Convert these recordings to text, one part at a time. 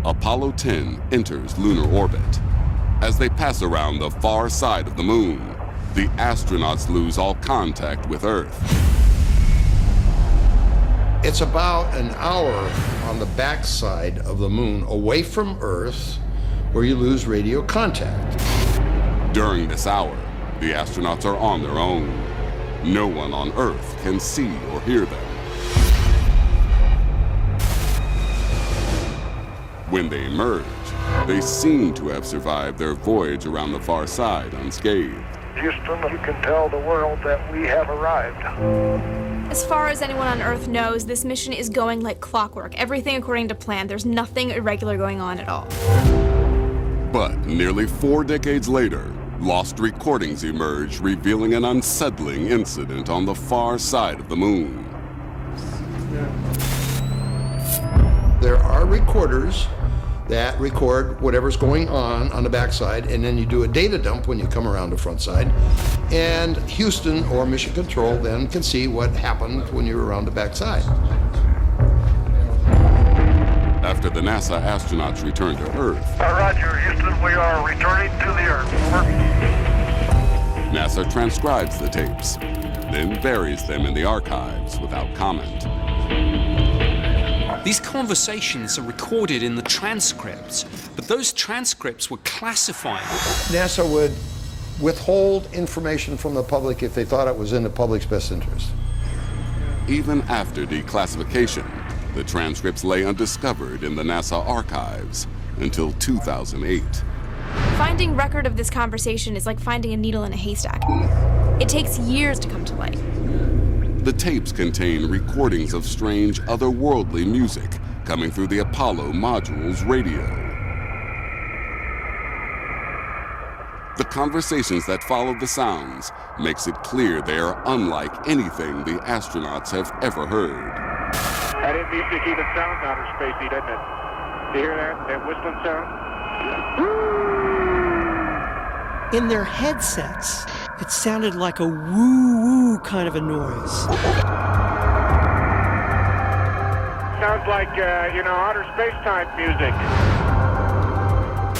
Apollo 10 enters lunar orbit. As they pass around the far side of the moon, the astronauts lose all contact with Earth. It's about an hour on the backside of the moon, away from Earth, where you lose radio contact. During this hour, the astronauts are on their own. No one on Earth can see or hear them. When they emerge, they seem to have survived their voyage around the far side unscathed. Houston, you can tell the world that we have arrived. As far as anyone on Earth knows, this mission is going like clockwork. Everything according to plan. There's nothing irregular going on at all. But nearly 4 decades later, lost recordings emerged revealing an unsettling incident on the far side of the moon. There are recorders that record whatever's going on the backside, and then you do a data dump when you come around the front side. And Houston or Mission Control then can see what happened when you were around the backside. After the NASA astronauts return to Earth, Roger, Houston, we are returning to the Earth. Over. NASA transcribes the tapes, then buries them in the archives without comment. These conversations are recorded in the transcripts, but those transcripts were classified. NASA would withhold information from the public if they thought it was in the public's best interest. Even after declassification, the transcripts lay undiscovered in the NASA archives until 2008. Finding record of this conversation is like finding a needle in a haystack. It takes years to come to light. The tapes contain recordings of strange, otherworldly music coming through the Apollo module's radio. The conversations that follow the sounds makes it clear they are unlike anything the astronauts have ever heard. That music even sounds outer spacey, doesn't it? Do you hear that whistling sound? In their headsets, it sounded like a woo-woo kind of a noise. Sounds like, outer space-type music.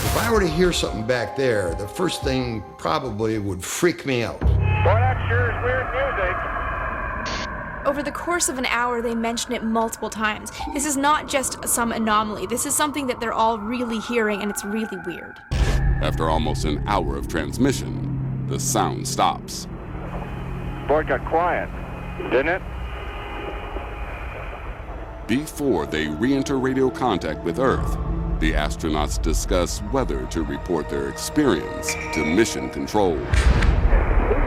If I were to hear something back there, the first thing probably would freak me out. Boy, that sure is weird music. Over the course of an hour, they mention it multiple times. This is not just some anomaly. This is something that they're all really hearing, and it's really weird. After almost an hour of transmission, the sound stops. Boy, it got quiet, didn't it? Before they re-enter radio contact with Earth, the astronauts discuss whether to report their experience to Mission Control. Who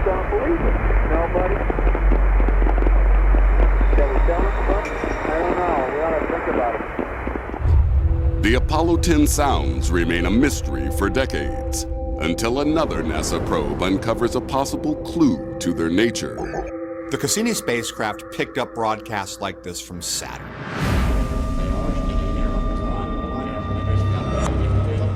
don't believe it? Nobody? Shall we tell them something? I don't know. We ought to think about it. The Apollo 10 sounds remain a mystery for decades, until another NASA probe uncovers a possible clue to their nature. The Cassini spacecraft picked up broadcasts like this from Saturn.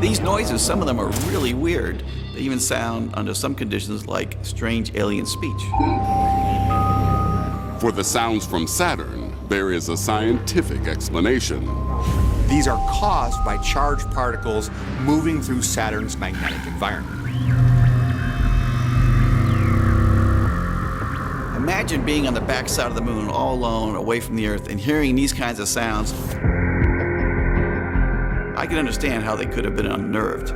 These noises, some of them are really weird. They even sound, under some conditions, like strange alien speech. For the sounds from Saturn, there is a scientific explanation. These are caused by charged particles moving through Saturn's magnetic environment. Imagine being on the backside of the moon, all alone, away from the Earth, and hearing these kinds of sounds. I can understand how they could have been unnerved.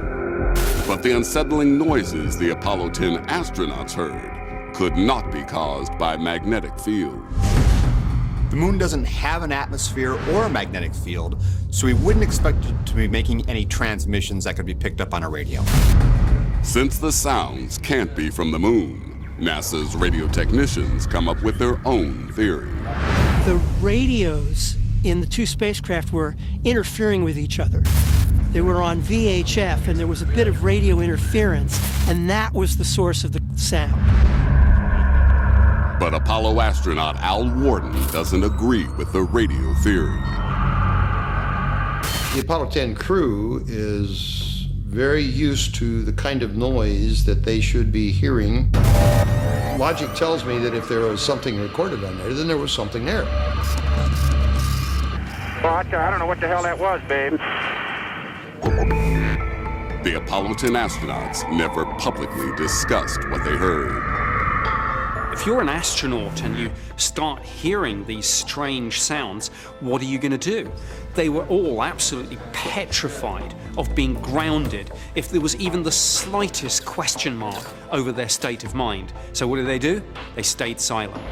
But the unsettling noises the Apollo 10 astronauts heard could not be caused by magnetic fields. The moon doesn't have an atmosphere or a magnetic field, so we wouldn't expect it to be making any transmissions that could be picked up on a radio. Since the sounds can't be from the moon, NASA's radio technicians come up with their own theory. The radios in the two spacecraft were interfering with each other. They were on VHF, and there was a bit of radio interference, and that was the source of the sound. But Apollo astronaut Al Warden doesn't agree with the radio theory. The Apollo 10 crew is very used to the kind of noise that they should be hearing. Logic tells me that if there was something recorded on there, then there was something there. Well, I don't know what the hell that was, babe. The Apollo 10 astronauts never publicly discussed what they heard. If you're an astronaut and you start hearing these strange sounds, what are you going to do? They were all absolutely petrified of being grounded if there was even the slightest question mark over their state of mind. So what do? They stayed silent.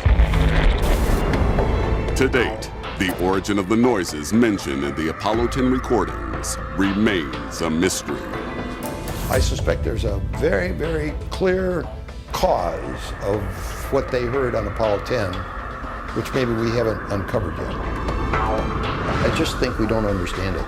To date, the origin of the noises mentioned in the Apollo 10 recordings remains a mystery. I suspect there's a very, very clear cause of what they heard on Apollo 10, which maybe we haven't uncovered yet. I just think we don't understand it.